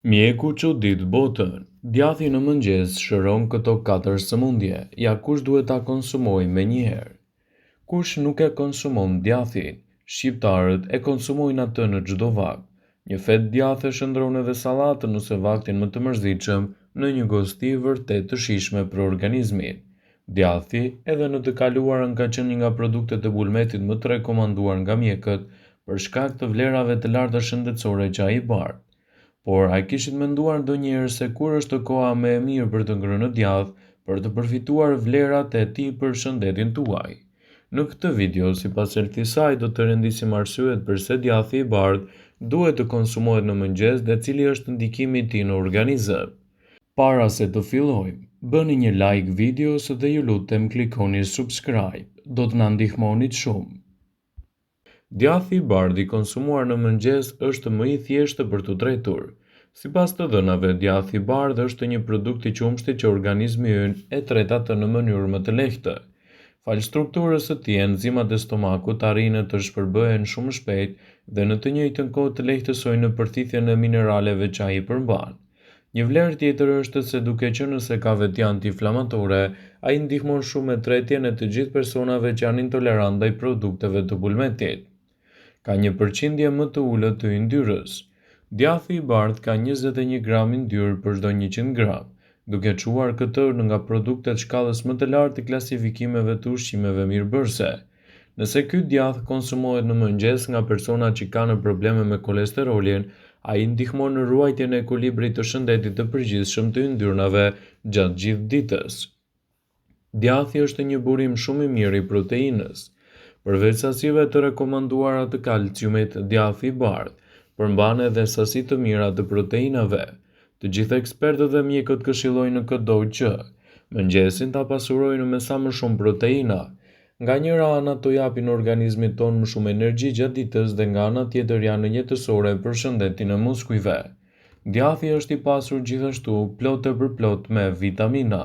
Mjeku çudit botën. Djathi në mëngjes shëron këto 4 sëmundje, ja kush duhet ta konsumojë menjëherë. Kush nuk e konsumon djathin? Shqiptarët e konsumojnë atë në çdo vakt. Një fet djathi shndron edhe sallatën ose vaktin më të mërzitshëm në një gosti vërtet të shijshme për organizmin. Djathi, edhe në të kaluarën ka qenë një nga produktet e bulmetit më të rekomanduar nga mjekët për shkak të vlerave të larta shëndetësore që ai bartë. Por a kishit menduar ndonjëherë se kur është koha më e mirë për të ngrënë djath për të përfituar vlerat e tij për shëndetin tuaj? Në këtë video, sipas Elthis saj, do të rendisim arsyet pse djathi i bardhë duhet të konsumohet në mëngjes dhe cili është ndikimi i tij në organizëm. Para se të fillojmë, bëni një like videos dhe ju lutem klikoni subscribe, do të na ndihmonit shumë. Djathi i bardhë i konsumuar në mëngjes është më i thjeshtë për t'u drejtur. Sipas të dhënave, djathi i bardhë është një produkt i qumshtit që organizmi ynë e tret atë në mënyrë më të lehtë. Falë strukturës së tij, enzimat e stomakut arrin të shpërbëhen shumë shpejt dhe në të njëjtën kohë të lehtësojnë në përthithjen e mineraleve që ai përmban. Një vlerë tjetër është se duke qenë se ka veti antiinflamatore, ai ndihmon shumë me tretjen e të gjithë personave që janë intolerantë ndaj produkteve të bulmetit. Ka një përqindje më të ulët të yndyrës. Djathi i bardhë ka 21 gram yndyrë për çdo 100 gram, duke çuar këtë nga produktet shkallës më të lartë të klasifikimeve të ushqimeve mirëbërëse. Nëse ky djath konsumohet në mëngjes nga persona që kanë probleme me kolesterolin, ai ndihmon në ruajtjen e ekuilibrit të shëndetit të përgjithshëm të yndyrnave gjatë gjithë ditës. Djathi është një burim shumë i mirë i proteinës. Përveç sasive të rekomanduara të kalciumit, djathi i bardhë përmban edhe sasi të mira të proteinave. Të gjithë ekspertët dhe mjekët këshillojnë në këdo që mëngjesin ta pasurojnë me sa më shumë proteina. Nga njëra ana ato japin organizmit ton më shumë energji gjatë ditës dhe nga ana tjetër janë njëtësore për shëndetin e muskujve. Djathi është i pasur gjithashtu plot e përplot me vitamina.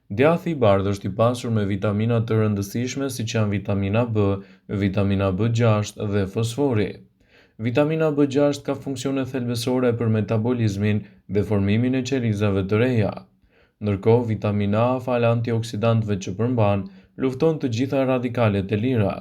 Djathi i bardhë është i pasur me vitamina të rëndësishme siç janë vitamina B, vitamina B6 dhe fosfori. Vitamina B6 ka funksione thelbësore për metabolizmin dhe formimin e qelizave të reja. Ndërkohë, vitamina A, falë antioksidantëve që përmban, lufton të gjitha radikalet e lira.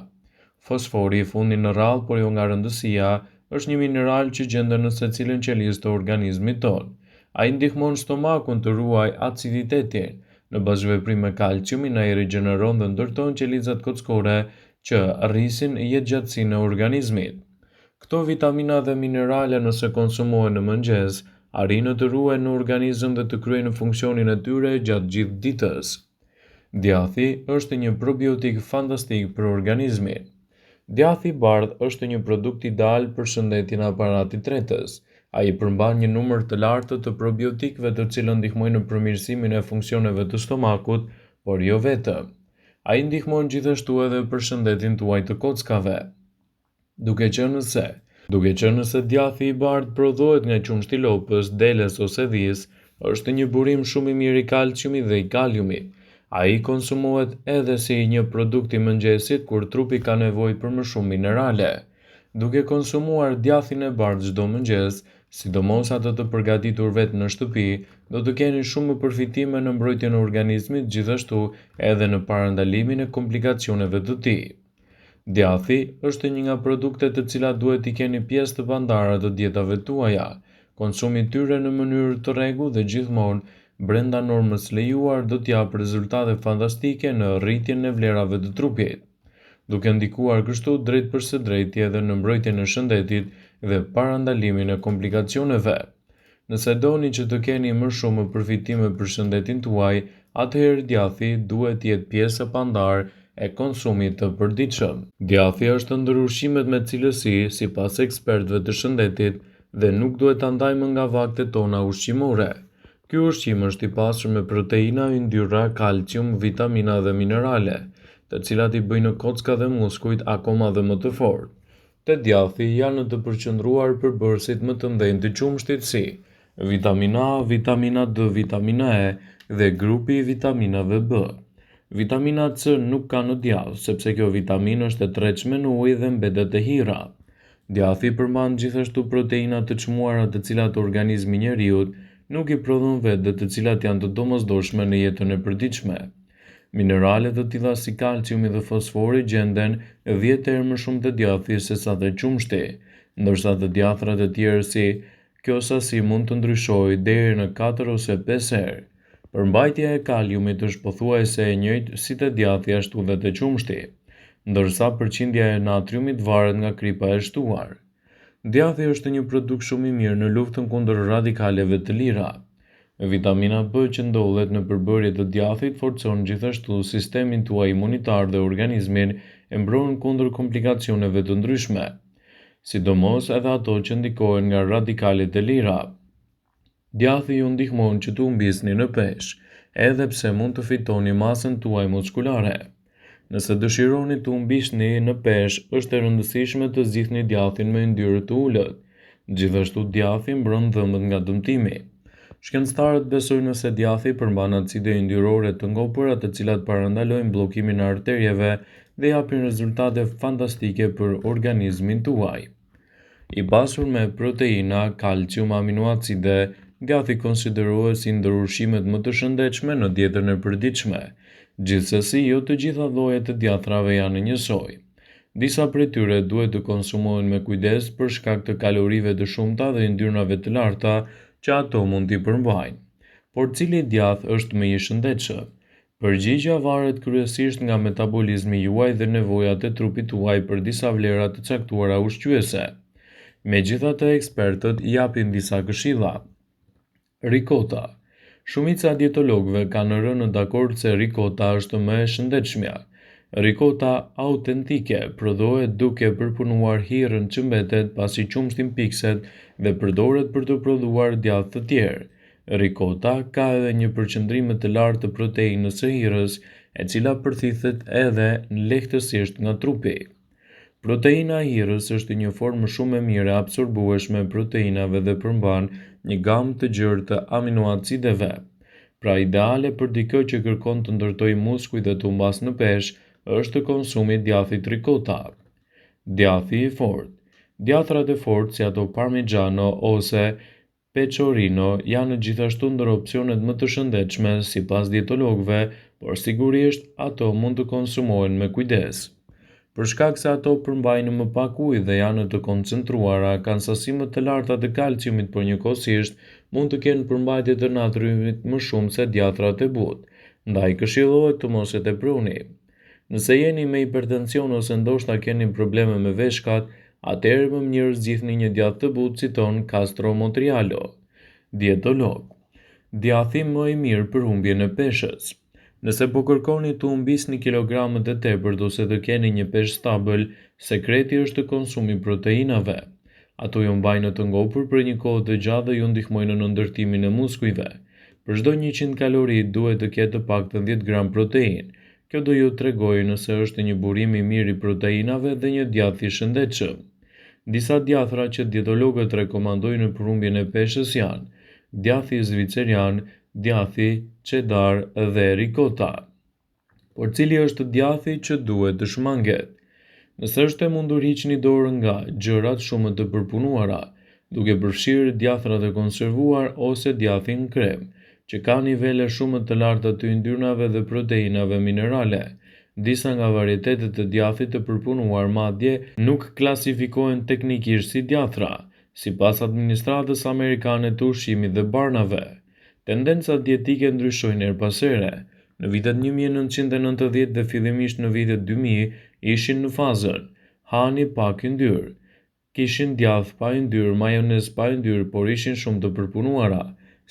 Fosfori, i fundit në radhë, por jo nga rëndësia, është një mineral që gjendet në secilën qelizë të organizmit ton. Ai ndihmon stomakun të ruajë aciditetin. Në bashkëveprim me kalciumin, ai rigjeneron dhe ndërton qelizat kockore që rrisin jetëgjatësinë e organizmit. Këto vitamina dhe minerale nëse konsumohen në mëngjes, arrin të ruajnë në organizëm dhe të kryejnë funksionin e tyre gjatë gjithë ditës. Djathi është një probiotik fantastik për organizmin. Djathi i bardhë është një produkt ideal për shëndetin e aparatit tretës. Ai përmban një numër të lartë të probiotikëve të cilët ndihmojnë në përmirësimin e funksioneve të stomakut, por jo vetëm. Ai ndihmon gjithashtu edhe për shëndetin tuaj të kockave. Duke qenë se djathi i bardhë prodhohet nga qumshti i lopës, deles ose dhis, është një burim shumë i mirë i kalciumit dhe i kaliumit. Ai konsumohet edhe si një produkt i mëngjesit kur trupi ka nevojë për më shumë minerale. Duke konsumuar djathin e bardhë çdo mëngjes, sidomos atë të përgatitur vetë në shtëpi, do të keni shumë përfitime në mbrojtjen e organizmit, gjithashtu edhe në parandalimin e komplikacioneve të tij. Djathi është një nga produktet të cilat duhet t'i keni pjesë të pandara të dietave tuaja. Konsumi i tyre në mënyrë të rregullt dhe gjithmonë brenda normës lejuar do t'jap rezultate fantastike në rritjen e vlerave të trupit, duke ndikuar kështu drejt për së drejti edhe në mbrojtjen e shëndetit dhe parandalimin e komplikacioneve. Nëse doni që të keni më shumë përfitime për shëndetin tuaj, atëherë djathi duhet të jetë pjesë e pandar e konsumit të përditshëm. Djathi është ndër ushqimet me cilësi sipas ekspertëve të shëndetit dhe nuk duhet ta ndajmë nga vaktet tona ushqimore. Ky ushqim është i pasur me proteina, yndyrra, kalcium, vitamina dhe minerale, të cilat i bëjnë kocka dhe muskujt akoma dhe më të fortë. Te djathi janë të përqendruar përbërësit më të ndenj të qumshtit si vitamina A, vitamina D, vitamina E dhe grupi i vitaminave B. Vitamina C nuk ka në djath, sepse kjo vitaminë është e tretshme në ujë dhe mbetet e hira. Djathi përmban gjithashtu proteina të çmuara të cilat organizmi i njeriut nuk i prodhon vetë dhe të cilat janë të domosdoshme në jetën e përditshme. Mineralet të tilla si kalciumi dhe fosfori gjenden 10 herë më shumë te djathi se sa te qumshti, ndërsa te djathrat e tjerë kjo sasi mund të ndryshojë deri në 4 ose 5 herë. Përmbajtja e kaliumit është pothuajse e njëjtë si te djathi ashtu dhe te qumshti, ndërsa përqindja e natriumit varet nga kripa e shtuar. Djathi është një produkt shumë i mirë në luftën kundër radikaleve të lira. Vitamina B që ndodhet në përbërje të djathit forcon gjithashtu sistemin tuaj imunitar dhe organizmin e mbron kundër komplikacioneve të ndryshme, sidomos edhe ato që ndikohen nga radikalet e lira. Djathi ju ndihmon që të humbisni në peshë, edhe pse mund të fitoni masën tuaj muskulare. Nëse dëshironi të humbisni në peshë, është e rëndësishme të zgjidhni djathin me yndyrë të ulët. Gjithashtu djathi mbron dhëmbët nga dëmtimi. Shkencëtarët besojnë se djathi përmban acide yndyrore të ngopura të cilat parandalojnë bllokimin e arterieve dhe japin rezultate fantastike për organizmin tuaj. I pasur me proteina, kalcium, aminoacide, djathi konsiderohet si ndër ushqimet më të shëndetshme në dietën e përditshme. Gjithsesi, jo të gjitha llojet e djathrave janë njësoj. Disa prej tyre duhet të konsumohen me kujdes për shkak të kalorive të shumta dhe yndyrnave të larta që ato mund t'i përmbajnë. Por cili djath është më i shëndetshëm? Përgjigjja varet kryesisht nga metabolizmi juaj dhe nevojat e trupit tuaj për disa vlera të caktuara ushqyese. Megjithatë, ekspertët japin disa këshilla. Ricota. Shumica dietologëve kanë rënë dakord se ricota është më e shëndetshmja. Ricota autentike prodhohet duke përpunuar hirrën që mbetet pasi qumshtin pikset dhe përdoret për të prodhuar djathë të tjerë. Ricota ka edhe një përqendrim të lartë të proteinës së hirrës, e cila përthithet edhe lehtësisht nga trupi. Proteina e hirrës është një formë shumë e mirë e absorbueshme e proteinave dhe përmban një gamë të gjerë të aminoacideve. Pra ideale për dikë që kërkon të ndërtojë muskuj dhe të humbas në peshë është konsumi i djathit ricota. Djathi i fortë. Djathrat e fortë si ato parmigiano ose pecorino janë gjithashtu ndër opsionet më të shëndetshme sipas dietologëve, por sigurisht ato mund të konsumohen me kujdes. Për shkak se ato përmbajnë më pak ujë dhe janë të koncentruara, kanë sasi më të larta të kalciumit, por njëkohësisht mund të kenë përmbajtje të natriumit më shumë se djathrat e butë, ndaj këshillohet të mos e teproni. Nëse jeni me hipertension ose ndoshta keni probleme me veshkat, atëherë më mirë zgjidhni një djath të butë, citon Castro Montrialo, dietolog. Djathi më i mirë për humbjen e peshës. Nëse po kërkoni të humbisni kilogramet e tepërt ose të keni një peshë stabël, sekreti është konsumi i proteinave. Ato ju mbajnë të ngopur për një kohë të gjatë dhe ju ndihmojnë në ndërtimin e muskujve. Për çdo 100 kalori duhet të ketë të paktën 10 gram protein. Kjo do ju tregojë nëse është një burim i mirë i proteinave dhe një djath i shëndetshëm. Disa djathra që dietologët rekomandojnë për humbjen e peshës janë djathi zvicerian, djathi cheddar dhe ricota. Por cili është djathi që duhet të shmanget? Nëse është e mundur hiqni dorën nga gjërat shumë të përpunuara, duke përfshirë djathrat e konservuar ose djathin krem, që ka nivele shumë të larta të yndyrnave dhe proteinave minerale. Disa nga varietetet e djathit të përpunuar madje nuk klasifikohen teknikisht si djathra, sipas administratës amerikane të ushqimit dhe barnave. Tendencat dietike ndryshojnë her pas here. Në vitet 1990 dhe fillimisht në vitet 2000 ishin në fazën hani pak yndyrë. Kishin djath pa yndyrë, majonez pa yndyrë, por ishin shumë të përpunuara.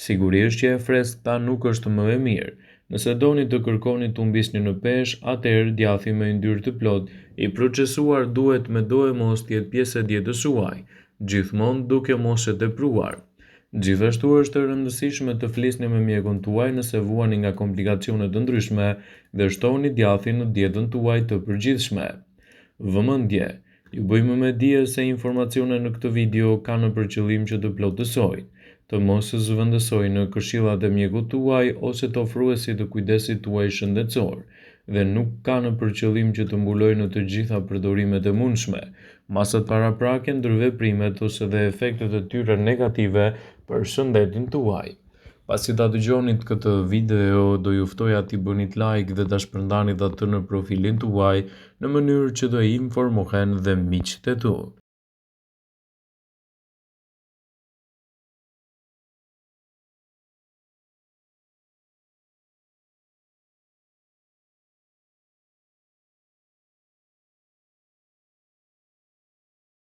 Sigurisht që e freskëta nuk është më e mirë. Nëse doni të kërkoni të humbisni në peshë, atëherë djathi me yndyrë të plot i procesuar duhet me do e mos të jetë pjesë e dietës suaj, gjithmonë duke mos e tepruar. Gjithashtu është e rëndësishme të flisni me mjekun tuaj nëse vuani nga komplikacione të ndryshme dhe shtoni djathin në dietën tuaj të përgjithshme. Vëmendje, ju bëjmë me dije se informacionet në këtë video kanë për qëllim që të plotësojnë, të mos zëvendësojnë në këshillat e mjekut tuaj ose të ofruesit të kujdesit tuaj shëndetësor, dhe nuk kanë për qëllim që të mbulojnë të gjitha përdorimet e mundshme, Masat paraprake ndër veprimet ose dhe efektet e tyre negative për shëndetin tuaj. Pasi ta dëgjonit këtë video, do ju ftoja t'i bënit like dhe ta shpërndanit atë në profilin tuaj në mënyrë që të informohen dhe miqtë e tu.